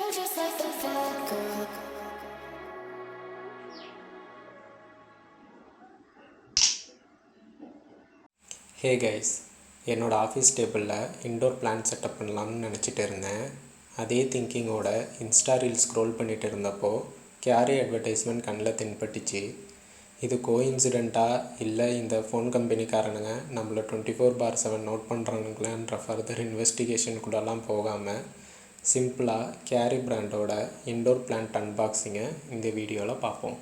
Hey guys, என்னோடய office டேபிளில் indoor plant setup பண்ணலாம்னு நினச்சிட்டு இருந்தேன். அதே திங்கிங்கோட இன்ஸ்டா ரீல் ஸ்க்ரோல் பண்ணிகிட்டு இருந்தப்போ கியாரி அட்வர்டைஸ்மெண்ட் கண்ணில் தென்பட்டுச்சு. இது கோஇன்சிடெண்ட்டாக இல்லை இந்த ஃபோன் கம்பெனிக்காரனுங்க நம்மளை 24/7 நோட் பண்ணுறானுங்களான்ற ஃபர்தர் இன்வெஸ்டிகேஷன் கூடலாம் போகாமல் சிம்பிளாக கியாரி பிராண்டோட இன்டோர் பிளான்ட் அன்பாக்சிங்கை இந்த வீடியோவில் பார்ப்போம்.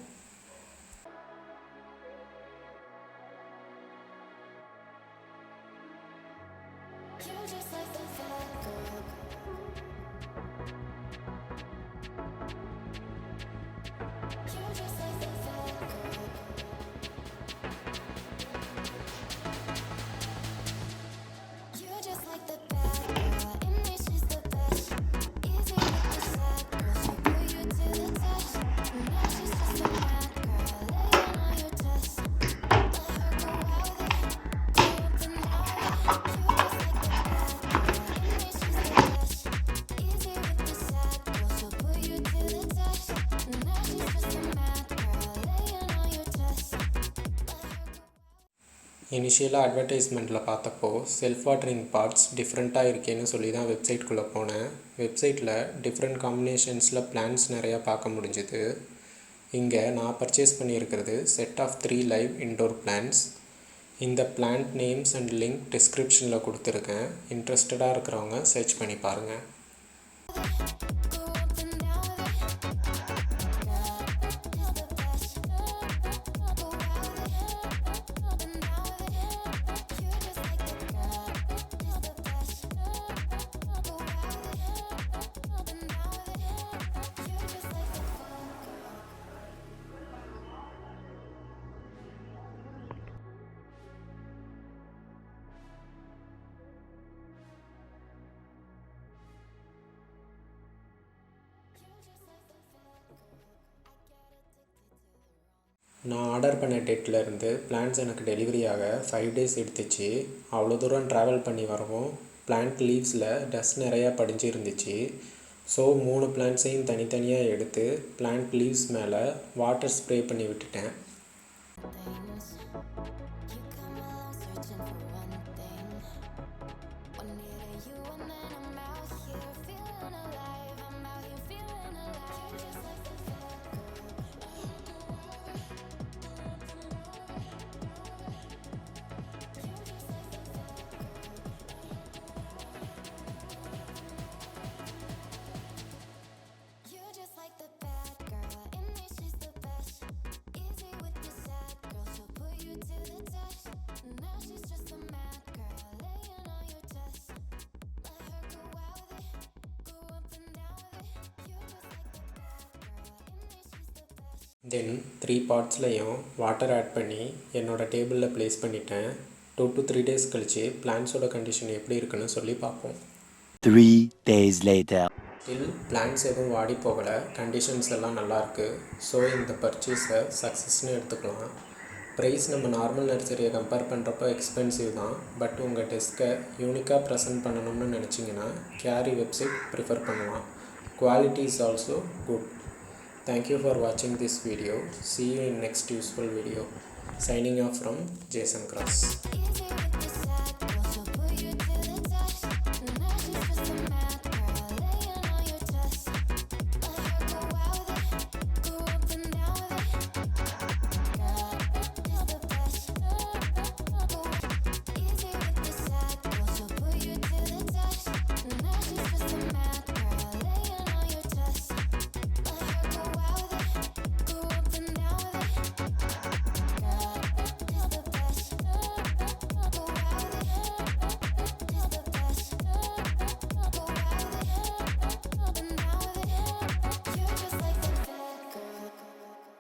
இனிஷியலாக அட்வர்டைஸ்மெண்ட்டில் பார்த்தப்போ செல்ஃப் வாட்டரிங் பாட்ஸ் டிஃப்ரெண்ட்டாக இருக்கேன்னு சொல்லி தான் வெப்சைட்குள்ளே போனேன். வெப்சைட்டில் டிஃப்ரெண்ட் காம்பினேஷன்ஸில் பிளான்ஸ் நிறையா பார்க்க முடிஞ்சுது. இங்கே நான் பர்ச்சேஸ் பண்ணியிருக்கிறது set of 3 live indoor plants. இந்த பிளான்ட் நேம்ஸ் அண்ட் லிங்க் டிஸ்கிரிப்ஷனில் கொடுத்துருக்கேன். இன்ட்ரெஸ்டடாக இருக்கிறவங்க சர்ச் பண்ணி பாருங்கள். நான் ஆர்டர் பண்ண டேட்லேருந்து பிளான்ஸ் எனக்கு டெலிவரி ஆக 5 days எடுத்துச்சு. அவ்வளோ தூரம் ட்ராவல் பண்ணி வரவும் பிளான்ட் லீவ்ஸில் டஸ்ட் நிறையா படிஞ்சு இருந்துச்சு. ஸோ 3 பிளான்ட்ஸையும் தனித்தனியாக எடுத்து பிளான்ட் லீவ்ஸ் மேலே வாட்டர் ஸ்ப்ரே பண்ணி விட்டுட்டேன். தென் 3 பார்ட்ஸ்லையும் வாட்டர் ஆட் பண்ணி என்னோடய டேபிளில் ப்ளேஸ் பண்ணிட்டேன். 2 to 3 days கழித்து பிளான்ஸோட கண்டிஷன் எப்படி இருக்குன்னு சொல்லி பார்ப்போம். 3 days later. ஸ்டில் பிளான்ஸ் எதுவும் வாடி போகலை, கண்டிஷன்ஸ் எல்லாம் நல்லாயிருக்கு. ஸோ இந்த பர்ச்சேஸை சக்ஸஸ்ன்னு எடுத்துக்கலாம். ப்ரைஸ் நம்ம நார்மல் நர்சரியை கம்பேர் பண்ணுறப்போ எக்ஸ்பென்சிவ் தான். பட் உங்கள் டெஸ்க்கை யூனிக்காக ப்ரெசென்ட் பண்ணணும்னு நினச்சிங்கன்னா கியாரி வெப்சைட் ப்ரிஃபர் பண்ணலாம். Quality is also good. Thank you for watching this video. See you in next useful video. Signing off from Jason Cross.